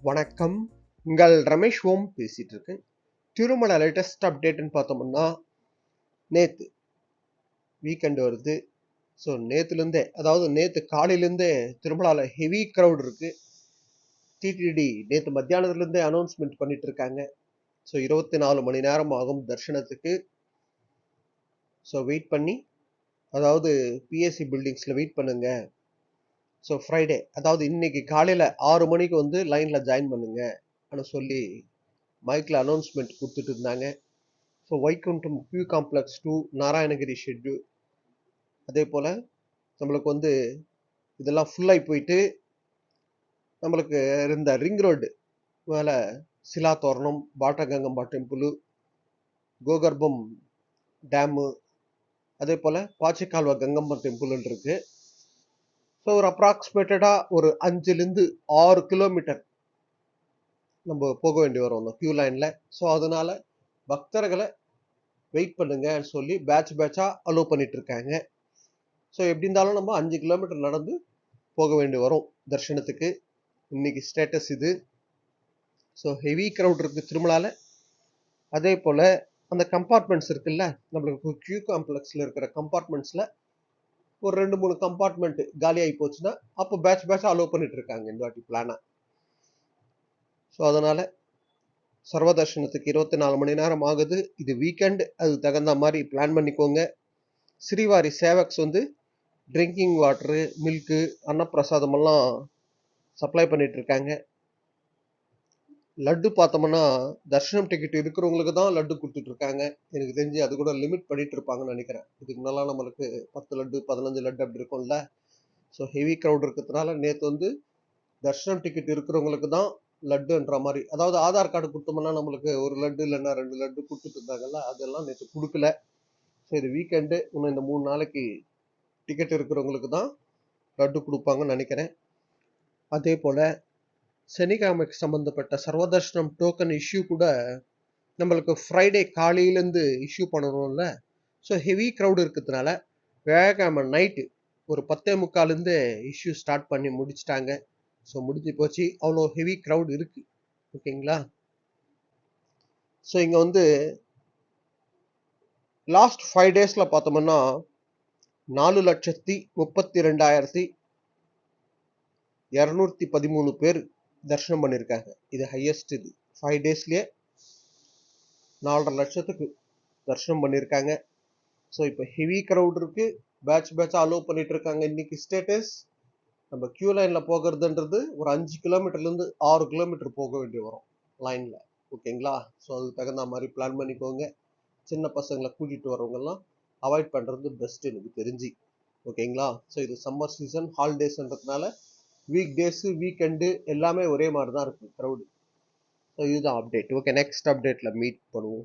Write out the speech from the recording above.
வணக்கம். உங்கள் ரமேஷ் ஓம் பேசிட்டு இருக்கேன். திருமலை லேட்டஸ்ட் அப்டேட்னு பார்த்தோம்னா, நேத்து வீக்கெண்ட் வருது. ஸோ நேத்துலேருந்தே, அதாவது நேத்து காலையிலேருந்தே திருமலால ஹெவி க்ரௌட் இருக்கு. டிடிடி நேத்து மத்தியானத்துலேருந்தே அனௌன்ஸ்மெண்ட் பண்ணிட்டு இருக்காங்க. ஸோ 24 மணி நேரம் ஆகும் தரிசனத்துக்கு. ஸோ வெயிட் பண்ணி, அதாவது பிஎஸ்சி பில்டிங்ஸில் வெயிட் பண்ணுங்க. ஸோ ஃப்ரைடே, அதாவது இன்னைக்கு காலையில் 6 மணிக்கு வந்து லைனில் ஜாயின் பண்ணுங்க அப்படின்னு சொல்லி மைக்கில் அனௌன்ஸ்மெண்ட் கொடுத்துட்டு இருந்தாங்க. So Vaikuntham queue complex 2 Narayanagiri shed, அதே போல் நம்மளுக்கு வந்து இதெல்லாம் ஃபுல்லாகி போயிட்டு நம்மளுக்கு இருந்த ரிங் ரோடு மேலே சிலா தோரணம், பாட்டகங்கம்மா டெம்பிள், கோகர்பம் டேமு, அதே போல் பாச்சிக்கால்வா கங்கம்மா டெம்பிள் இருக்கு. ஸோ ஒரு அப்ராக்சிமேட்டடாக ஒரு 5லேருந்து 6 கிலோமீட்டர் நம்ம போக வேண்டி வரும் அந்த கியூ லைனில். ஸோ அதனால பக்தர்களை வெயிட் பண்ணுங்கன்னு சொல்லி பேட்சாக அலோவ் பண்ணிட்டு இருக்காங்க. ஸோ எப்படி இருந்தாலும் நம்ம 5 கிலோமீட்டர் நடந்து போக வேண்டி வரும் தர்ஷனத்துக்கு. இன்னைக்கு ஸ்டேட்டஸ் இது. ஸோ ஹெவி க்ரௌட் இருக்குது திருமலால. அதே போல் அந்த கம்பார்ட்மெண்ட்ஸ் இருக்குல்ல, நம்மளுக்கு கியூ காம்ப்ளெக்ஸில் இருக்கிற கம்பார்ட்மெண்ட்ஸில் ஒரு 2-3 கம்பார்ட்மெண்ட் காலி ஆகி போச்சுன்னா அப்போ பேட்சாக அலோவ் பண்ணிட்டு இருக்காங்க இந்த வாட்டி பிளானாக. ஸோ அதனால் சர்வதர்ஷனத்துக்கு 24 மணி நேரம் ஆகுது. இது வீக்கெண்ட், அது தகுந்த மாதிரி பிளான் பண்ணிக்கோங்க. ஸ்ரீவாரி சேவக்ஸ் வந்து ட்ரிங்கிங் வாட்டரு, மில்க்கு, அன்னப்பிரசாதமெல்லாம் சப்ளை பண்ணிட்டு இருக்காங்க. லட்டு பார்த்தோம்னா தர்ஷனம் டிக்கெட் இருக்கிறவங்களுக்கு தான் லட்டு கொடுத்துட்டு இருக்காங்க. எனக்கு தெரிஞ்சு அது கூட லிமிட் பண்ணிட்டு இருப்பாங்கன்னு நினைக்கிறேன். இதுக்கு முன்னெல்லாம் நம்மளுக்கு 10 லட்டு 15 லட்டு அப்படி இருக்கும்ல. ஸோ ஹெவி க்ரௌட் இருக்கிறதுனால நேற்று வந்து தர்ஷனம் டிக்கெட் இருக்கிறவங்களுக்கு தான் லட்டுன்ற மாதிரி, அதாவது ஆதார் கார்டு கொடுத்தோம்னா நம்மளுக்கு ஒரு லட்டு இல்லைன்னா 2 லட்டு கொடுத்துட்டு இருந்தாங்கல்ல, அதெல்லாம் நேற்று கொடுக்கல. ஸோ இது வீக்கெண்டு, இன்னும் இந்த 3 நாளைக்கு டிக்கெட் இருக்கிறவங்களுக்கு தான் லட்டு கொடுப்பாங்கன்னு நினைக்கிறேன். அதே போல் சனிக்கிழமைக்கு சம்மந்தப்பட்ட சர்வதர்ஷனம் டோக்கன் இஷ்யூ கூட நம்மளுக்கு ஃப்ரைடே காலையிலேருந்து இஷ்யூ பண்ணணும்ல. ஸோ ஹெவி க்ரௌடு இருக்கிறதுனால வியாழக்கிழமை நைட்டு ஒரு 10:45 இஷ்யூ ஸ்டார்ட் பண்ணி முடிச்சிட்டாங்க. ஸோ முடிஞ்சு போச்சு. அவ்வளோ ஹெவி க்ரௌட் இருக்கு. ஓகேங்களா. ஸோ இங்கே வந்து லாஸ்ட் 5 டேஸில் பார்த்தோம்னா 4,32,213 பேர் தரிசனம் பண்ணியிருக்காங்க. இது ஹையஸ்ட். இது 5 டேஸ்லேயே 4.5 லட்சத்துக்கு தரிசனம் பண்ணியிருக்காங்க. ஸோ இப்போ ஹெவி க்ரௌட் இருக்கு. பேட்சாக அலோவ் பண்ணிட்டு இருக்காங்க. இன்னைக்கு ஸ்டேட்டஸ் நம்ம கியூ லைனில் போகிறதுன்றது ஒரு 5 கிலோமீட்டர்லேருந்து 6 கிலோமீட்டர் போக வேண்டி வரும் லைனில். ஓகேங்களா. ஸோ அதுக்கு தகுந்த மாதிரி பிளான் பண்ணிக்கோங்க. சின்ன பசங்களை கூட்டிகிட்டு வரவங்கெல்லாம் அவாய்ட் பண்ணுறது பெஸ்ட் எனக்கு தெரிஞ்சு. ஓகேங்களா. ஸோ இது சம்மர் சீசன் ஹாலிடேஸ்ன்றதுனால வீக் டேஸு வீக்கெண்டு எல்லாமே ஒரே மாதிரி தான் இருக்குது க்ரௌடு. ஸோ இதுதான் அப்டேட். ஓகே, நெக்ஸ்ட் அப்டேட்டில் மீட் பண்ணுவோம்.